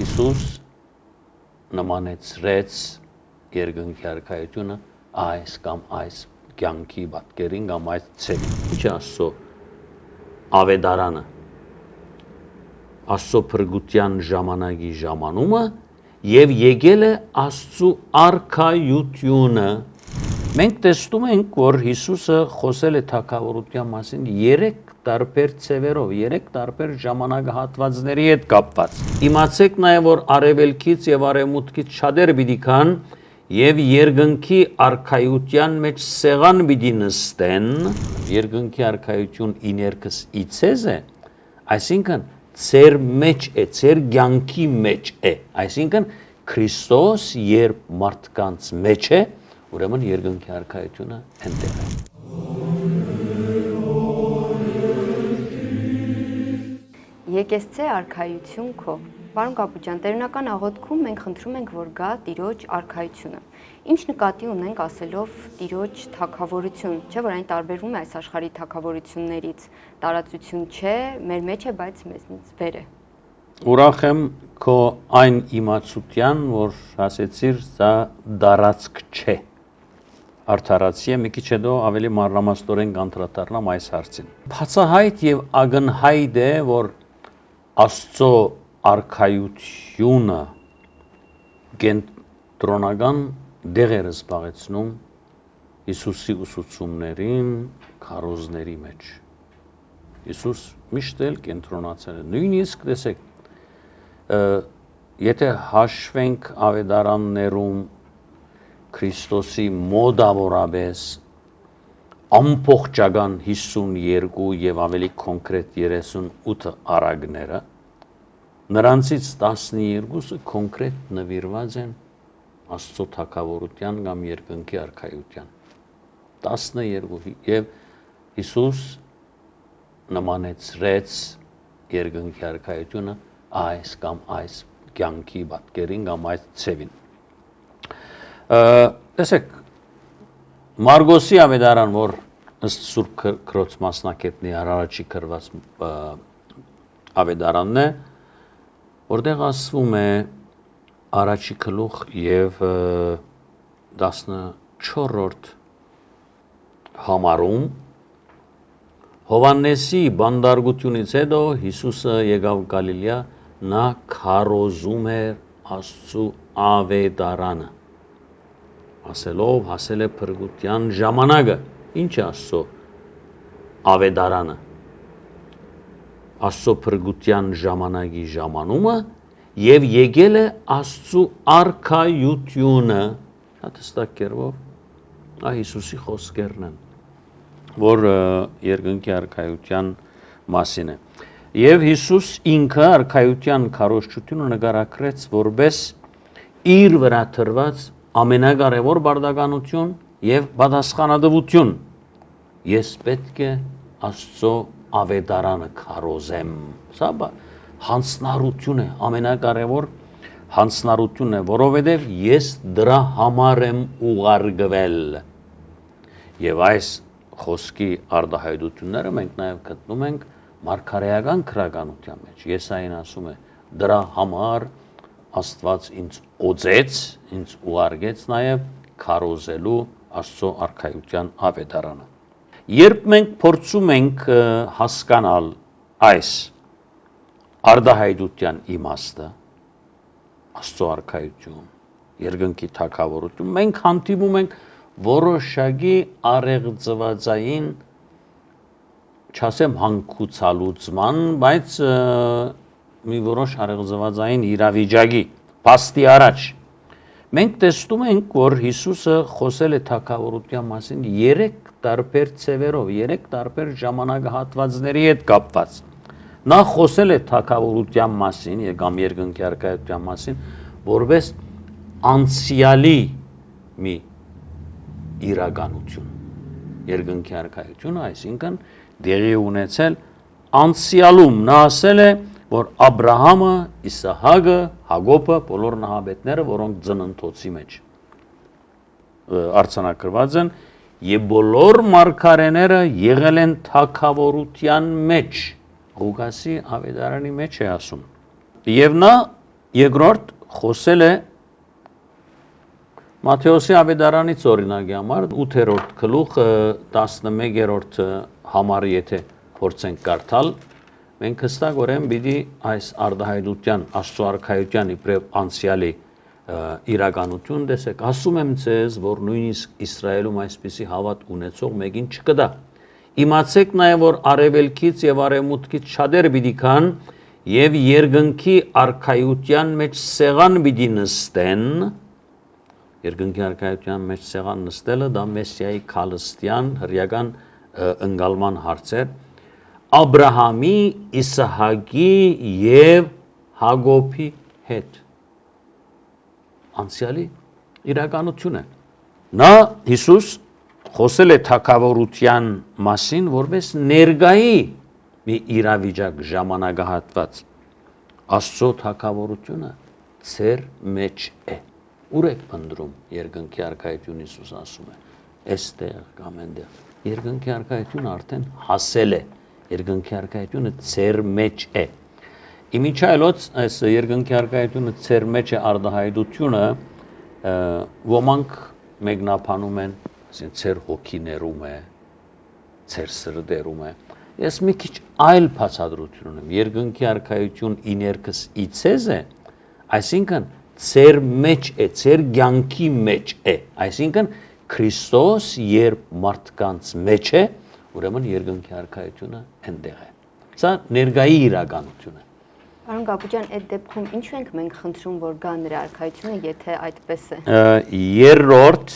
Հիսուս նմանեցրեց երկնքի արքայությունը այս կամ այս կյանքի պատկերին կամ այս ցելին։ Ինչ է Աստծո ավետարանը, Աստծո փրկության ժամանակի ժամանումը եւ եկել է Աստծո արքայությունը։ Մենք տեսնում ենք, որ Հիսուսը խոսել է թագավորության մասին 3 տարբեր ցևերով, 3 տարբեր ժամանակահատվածների հետ կապված։ Իմացեք նաև, որ արևելքից եւ արևմուտքից շատեր պիտի կան եւ երկնքի արքայության մեջ սեղան պիտի նստեն։ Երկնքի արքայություն իներքս իցեզ է, այսինքն ծեր մեջ է, ծեր կյանքի մեջ է, այսինքն Քրիստոս երբ մարդկանց մեջ է, ուրեմն երկնքի արքայությունը ընդեղ է։ Եկեսցե արքայություն քո։ Պարոն Կապուճյան, տերունական աղոթքում մենք խնդրում ենք, որ գա Տիրոջ արքայությունը։ Ինչ նկատի ունենք ասելով Տիրոջ թագավորություն, չէ՞ որ այն տարբերվում է այս աշխարհի թագավորություններից, տարածություն չէ, մեր մեջ է, բայց մեզնից վեր է։ Ուրախ եմ քո այն իմացության, որ ասեցիր, սա դարածք չէ։ Արդարացի է, մի քիչ հետո ավելի մանրամասնորեն կանդրադառնամ այս հարցին։ Բացահայտ եւ ակնհայտ է, որ Աստծո արքայությունը կենտրոնական դեր է զբաղեցնում Հիսուսի ուսուցումներին, քարոզների մեջ։ Հիսուս միշտ էլ կենտրոնացել է։ Նույնիսկ տեսեք, եթե հաշվենք ավետարաններում Քրիստոսի մոդավորապես ամբողջական 52 եւ ավելի կոնկրետ 38 արագները, նրանցից 12-ը կոնկրետ նվիրված են Աստծո թագավորության կամ երկնքի արքայության։ 12 եւ Հիսուս նմանեցրեց երկնքի արքայությունը այս կամ այս կյանքի պատկերին կամ այս ցևին։ Տեսեք, Մարգոսի ավետարան, որ ըստ Սուրբ Քրոց մասնակետի առաջի գրված ավետարանն է, որտեղ ասվում է առաջի գլուխ եւ 14-րդ համարում Հովհաննեսի բանդարգությունից հետո Հիսուսը եկավ Գալիլեա, նա քարոզում էր Աստծո ավետարանը, ասելով հասել է փրկության ժամանակը։ Ինչ է Աստծո ավետարանը, Աստծո փրկության ժամանակի ժամանումը եւ եկել է Աստծո արքայությունը, շատ հստակ կերպով Հիսուսի խոսքերն են, որ երկնքի արքայության մասին է։ Եվ Հիսուս ինքը արքայության քարոզչությունը նկարագրեց որպես իր վրա դրված ամենակարևոր բարդականություն եւ պատասխանատվություն։ Ես պետք է Աստծո ավետարանը քարոզեմ։ Սա հանձնարարություն է, ամենակարևոր հանձնարարությունն է, որովհետեւ ես դրա համար եմ ուղարկվել։ Եվ այս խոսքի արտահայտությունները մենք նաեւ գտնում ենք մարգարեական քրականության մեջ։ Եսային ասում է. դրա համար Աստված ինձ օծեց, ինձ ուղարկեց նաև քարոզելու Աստծո արքայության ավետարանը։ Երբ մենք փորձում ենք հասկանալ այս արտահայտության իմաստը, Աստծո արքայություն, երկնքի թագավորություն, մենք հանդիպում ենք որոշակի արեղծվածային, չասեմ հանգուցալուծման, բայց մի որոշ արեղծվածային իրավիճակի փաստի առաջ մենք տեսնում ենք, որ Հիսուսը խոսել է թագավորության մասին 3 տարբեր ցևերով, 3 տարբեր ժամանակահատվածների հետ կապված։ Նա խոսել է թագավորության մասին, կամ երկնքի արքայության մասին, որպես անցյալի մի իրականություն։ Երկնքի արքայությունը, այսինքն դեղի ունեցել անցյալում, նա ասել է, որ Աբրահամը, Իսահակը, Հակոբը, բոլոր նահապետները, որոնք ծննդոցի մեջ արձանագրված են, եւ բոլոր մարգարեները եղել են թագավորության մեջ, Ղուկասի ավետարանի մեջ է ասում։ Եվ նա Երկրորդ խոսել է Մատթեոսի ավետարանից օրինակի համար 8-րդ գլուխ 11-րդ համարը եթե փորձենք կարդալ, մենք հստակորեն պիտի այս արտահայտության Աստծո արքայության իբրև անցյալի իրականություն տեսեք, ասում եմ ձեզ, որ նույնիսկ Իսրայելում այսպիսի հավատ ունեցող մեկին չկա։ Իմացեք նաև, որ արևելքից եւ արևմուտքից շատեր պիտի կան եւ երկնքի արքայության մեջ սեղան պիտի նստեն։ Երկնքի արքայության մեջ սեղան նստելը դա Մեսիայի քալստյան հրյական ընկալման հարցեր Աբրահամի, Իսահակի եւ Հակոբի հետ անցյալի իրականություն է։ Նա Հիսուս խոսել է թագավորության մասին, որպես ներգայի մի իրավիճակ ժամանակահատված։ Աստծո թագավորությունը ծեր մեջ է։ Ուր եք փնտրում երկնքի արքայություն Հիսուս ասում է։ Այստեղ կամ այնտեղ։ Երկնքի արքայությունը արդեն հասել է։ Երկնքի արքայությունը ծեր մեջ է։ Իմիջայլոց այս երկնքի արքայությունը ծեր մեջ է արտահայտությունը ոմանք մեկնաբանում են, ասեն ծեր հոգիներում է, ծեր սրտերում է։ Ես մի քիչ այլ բացատրություն ունեմ։ Երկնքի արքայություն իներքս իցեզ է, այսինքն ծեր մեջ է, ծեր կյանքի մեջ է, այսինքն Քրիստոս երբ մարդկանց մեջ է, ուրեմն երկնքի արքայությունը այնտեղ է։ Սա ներգայի իրականություն է։ Պարոն Գաբուջյան, այդ դեպքում ինչու ենք մենք խնդրում, որ գա նրա արքայությունը, եթե այդպես է։ Երրորդ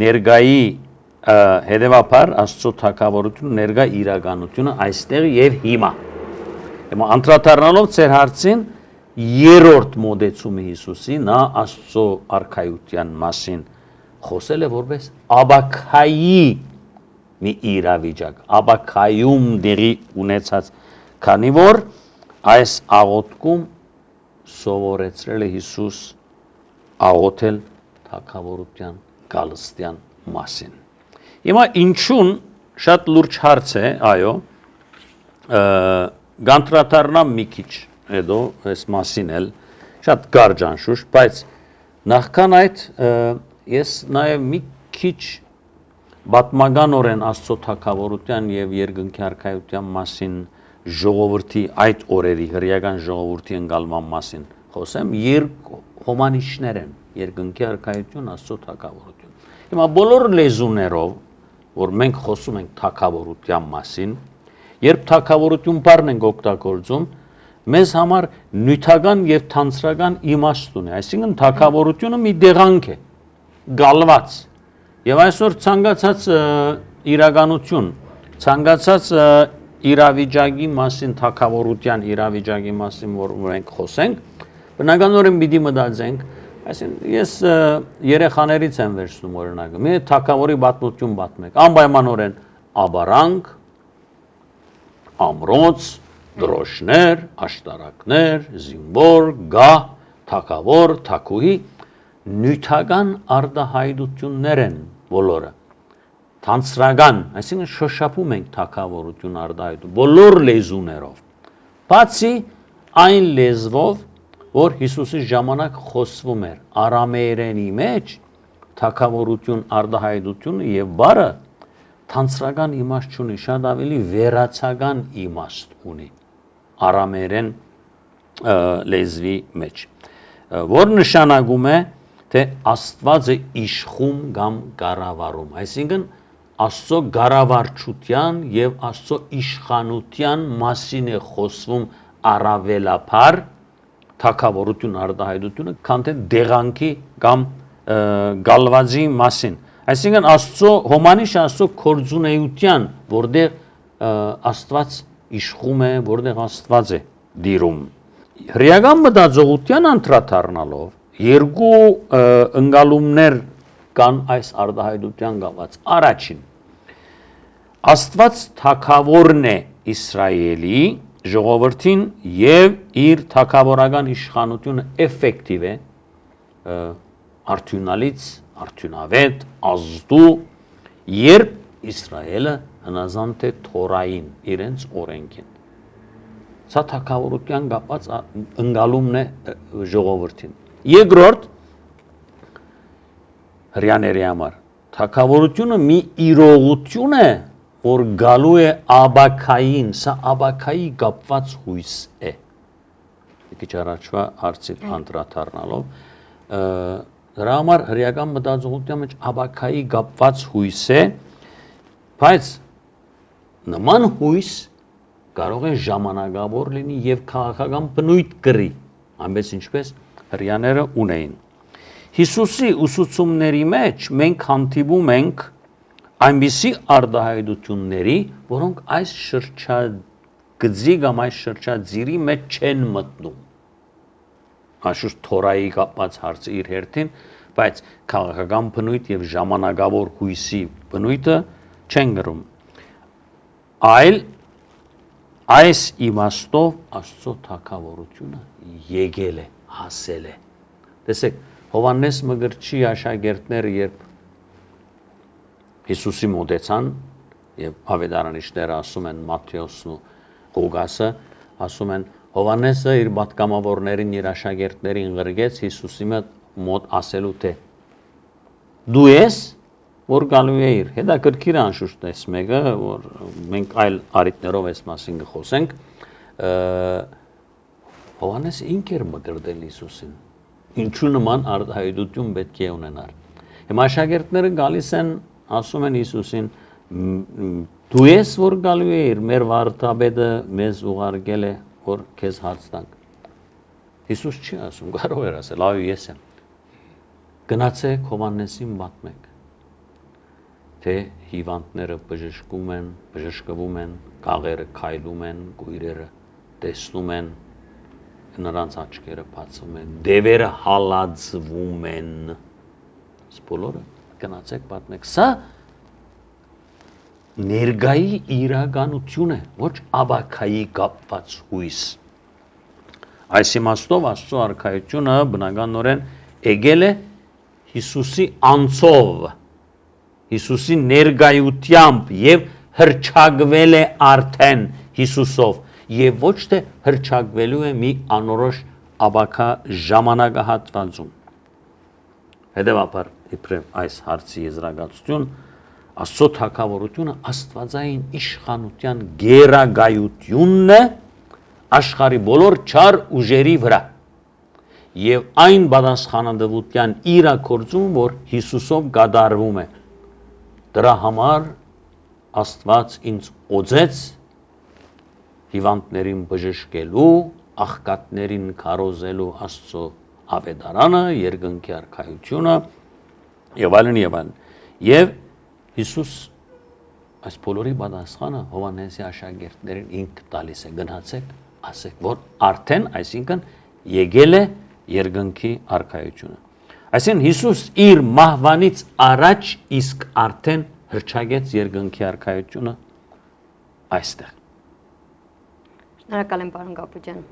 ներգայի հետևաբար Աստծո թագավորությունը ներգա իրականությունը այստեղ եւ հիմա։ Հիմա անդրադառնալով ծեր հարցին երրորդ մոդեցումը Հիսուսի նա Աստծո արքայության մասին խոսել է որպես աբաքայի մի իրավիճակ, աբաքայում դերի ունեցած, քանի որ այս աղոթքում սովորեցրել է Հիսուս աղոթել թագավորության գալստյան մասին։ Հիմա ինչուն շատ լուրջ հարց է, այո, գանտրատարնամ մի քիչ հետո այս մասին էլ շատ կարճ անշուշտ, բայց նախքան այդ ես նաև մի քիչ պատմականորեն Աստծո թագավորության եւ երկնքի արքայության մասին ժողովրդի այդ օրերի հրեական ժողովրդի ընկալման մասին խոսեմ, երկու հոմանիշներ են երկնքի արքայություն, Աստծո թագավորություն։ Հիմա բոլոր լեզուներով, որ մենք խոսում ենք թագավորության մասին, երբ թագավորություն բառն ենք օգտագործում, մեզ համար նյութական եւ թանցրական իմաստ ունի, այսինքն թագավորությունը մի դեղանք է, գալված։ Եվ այսօր ցանկացած իրականություն, ցանկացած իրավիճակի մասին, թագավորության իրավիճակի մասին, որ մենք խոսենք, բնականորեն պիտի մտածենք, այսինքն ես երեխաներից եմ վերցնում օրինակը, մի թագավորի պատմություն պատմեք, անպայմանորեն աբարանք, ամրոց, դրոշներ, աշտարակներ, զինվոր, գահ, թագավոր, թագուհի, նյութական արտահայտություններ են բոլորը, թանցրական, այսինքն շոշափում ենք թագավորություն արտահայտում, բոլոր լեզուներով, բացի այն լեզվով, որ Հիսուսի ժամանակ խոսվում էր արամեերենի մեջ, թագավորություն արտահայտությունը եւ բառը թանցրական իմաստ չունի, շատ ավելի վերացական իմաստ ունի արամեերեն լեզվի մեջ, որ նշանակում է, թե Աստված է իշխում կամ կառավարում, այսինքն Աստծո կառավարչության եւ Աստծո իշխանության մասին է խոսվում առավելաբար թագավորություն արտահայտությունը, քան թե դեղանքի կամ գալվածի մասին, այսինքն Աստծո հոմանիշ Աստծո կորձունեության, որտեղ Աստված իշխում է, որտեղ Աստված է դիրում։ Հրեական մտածողության անդրադառնալով երկու ընկալումներ կան այս արտահայտության կապված։ Առաջին, Աստված թագավորն է Իսրայելի ժողովրդին եւ իր թագավորական իշխանությունը էֆեկտիվ է, արդյունալից, արդյունավետ, ազդու, երբ Իսրայելը հնազանդ է Թորային, իրենց օրենքին։ Սա թակավորության կապած ընկալումն է ժողովրդին։ Երկրորդ հрьяաների համար թակավորությունը մի իրողություն է, որ գալու է աբակային, սա աբակայի կապված հույս է։ Քիչ առաջվա հարցին անդրադառնալով դրա համար հրեական մտածողության մեջ աբակայի կապված հույս է, բայց նման հույս կարող է ժամանակավոր լինի եւ քաղաքական բնույթ կրի, այնպես ինչպես հрьяաները ունեին։ Հիսուսի ուսուցումների մեջ մենք հանդիպում ենք այնպիսի արտահայտությունների, որոնք այս շրջագծի կամ այս շրջածիրի մեջ չեն մտնում։ Աշուշ Թորայի կապված հարցը իր հերթին, բայց քաղաքական բնույթ եւ ժամանակավոր հույսի բնույթը չեն գրում։ Այլ այս իմաստով Աստծո թագավորությունը եկել է, հասել է։ Տեսեք, Հովհաննես Մկրտչի աշակերտները երբ Հիսուսի մոտեցան եւ ավետարանիչները ասում են Մատթեոսն ու Ղուկասը, ասում են Հովհաննեսը իր պատգամավորներին, իր աշակերտներին գրգեց Հիսուսի մոտ ասելու թե դու ես որ գալու է իր հետաքրքիր անշուշտ էս մեկը որ մենք այլ արիտներով էս մասին կխոսենք Հովհաննեսը ինքն էր մկրտել Հիսուսին ինչու նման արտահայտություն պետք է ունենար հիմա աշակերտները գալիս են ասում են Հիսուսին դու ես որ գալու է իր մեր վարդապետը մեզ ուղարկել է որ քեզ հարց տանք Հիսուս չի ասում կարող էր ասել այո ես եմ գնացեք Հովհաննեսին պատմեք թե հիվանդները բժշկվում են, կաղերը քայլում են, գույրերը տեսնում են, նրանց աչքերը բացվում են, դևերը հալածվում են։ Բոլորը գնացեք պատմեք։ Սա ներգայի իրականություն է, ոչ աբակայի կապված հույս։ Այս իմաստով Աստծո արքայությունը բնականորեն եկել է Հիսուսի անցով Հիսուսի ներգայությամբ եւ հրճակվել է արդեն Հիսուսով եւ ոչ թե հրճակվելու է մի անորոշ աբակա ժամանակահատվածում հետեւաբար իբրև այս հարցի եզրակացություն Աստծո թագավորությունը աստվածային իշխանության գերագայությունն է աշխարհի բոլոր չար ուժերի վրա եւ այն պատասխանատվության իրակորձում որ Հիսուսով կատարվում է Դրա համար Աստված ինձ օձեց հիվանդներին բժշկելու, աղքատներին քարոզելու Աստծո ավետարանը, երկնքի արքայությունը եւ այլն եւ այլն։ Եվ Հիսուս այս բոլորի պատասխանը Հովհաննեսի աշակերտներին ինքը տալիս է գնացեք, ասեք, որ արդեն, այսինքն եկել է երկնքի արքայությունը։ Այսինքն Հիսուս իր մահվանից առաջ իսկ արդեն հրճակեց երկնքի արքայությունը այստեղ։ Շնորհակալ եմ պարոն Գաբուջյան։